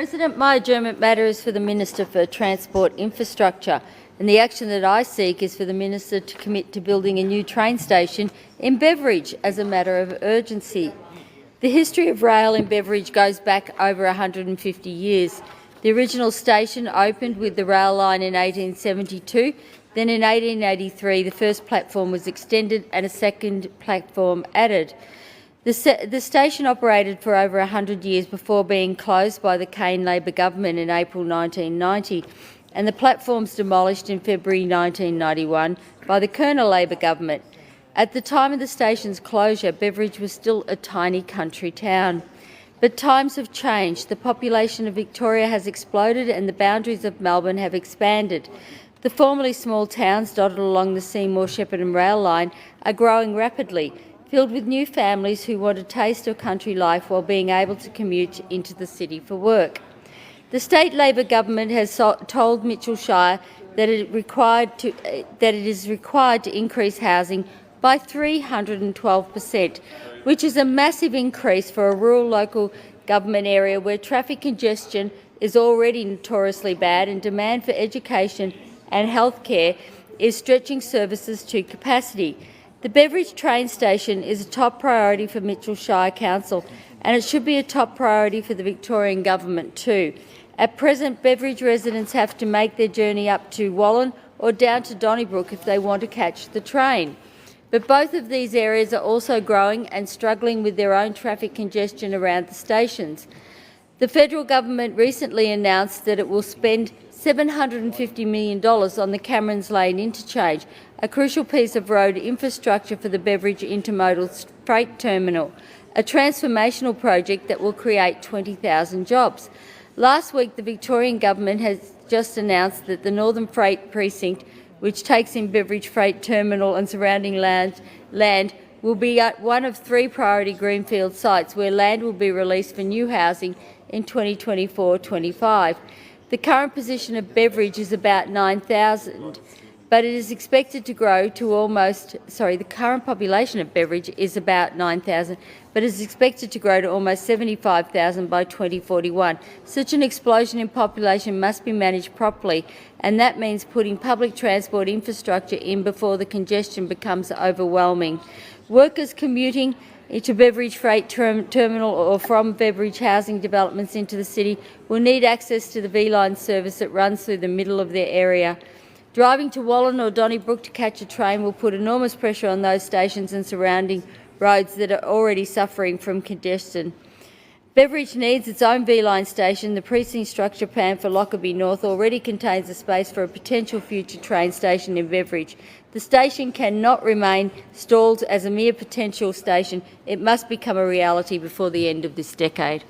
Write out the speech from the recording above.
President, my adjournment matter is for the Minister for Transport Infrastructure, and the action that I seek is for the Minister to commit to building a new train station in Beveridge as a matter of urgency. The history of rail in Beveridge goes back over 150 years. The original station opened with the rail line in 1872. Then in 1883, the first platform was extended and a second platform added. The station operated for over 100 years before being closed by the Kane Labor government in April 1990, and the platforms demolished in February 1991 by the Kerner Labor government. At the time of the station's closure, Beveridge was still a tiny country town. But times have changed. The population of Victoria has exploded and the boundaries of Melbourne have expanded. The formerly small towns dotted along the Seymour-Shepparton rail line are growing rapidly, filled with new families who want a taste of country life while being able to commute into the city for work. The state Labor government has told Mitchell Shire that it is required to increase housing by 312%, which is a massive increase for a rural local government area where traffic congestion is already notoriously bad and demand for education and healthcare is stretching services to capacity. The Beveridge train station is a top priority for Mitchell Shire Council, and it should be a top priority for the Victorian Government too. At present, Beveridge residents have to make their journey up to Wallen or down to Donnybrook if they want to catch the train. But both of these areas are also growing and struggling with their own traffic congestion around the stations. The federal government recently announced that it will spend $750 million on the Camerons Lane interchange, a crucial piece of road infrastructure for the Beveridge Intermodal Freight Terminal, a transformational project that will create 20,000 jobs. Last week, the Victorian Government has just announced that the Northern Freight Precinct, which takes in Beveridge Freight Terminal and surrounding land, will be at one of 3 priority greenfield sites where land will be released for new housing in 2024-25. The current position of Beveridge is about 9,000, but it is expected to grow to the current population of Beveridge is about 9,000, but is expected to grow to almost 75,000 by 2041. Such an explosion in population must be managed properly, and that means putting public transport infrastructure in before the congestion becomes overwhelming. Workers commuting into Beveridge Freight Terminal or from Beveridge housing developments into the city will need access to the V-Line service that runs through the middle of their area. Driving to Wallen or Donnybrook to catch a train will put enormous pressure on those stations and surrounding roads that are already suffering from congestion. Beveridge needs its own V-Line station. The precinct structure plan for Lockerbie North already contains a space for a potential future train station in Beveridge. The station cannot remain stalled as a mere potential station. It must become a reality before the end of this decade.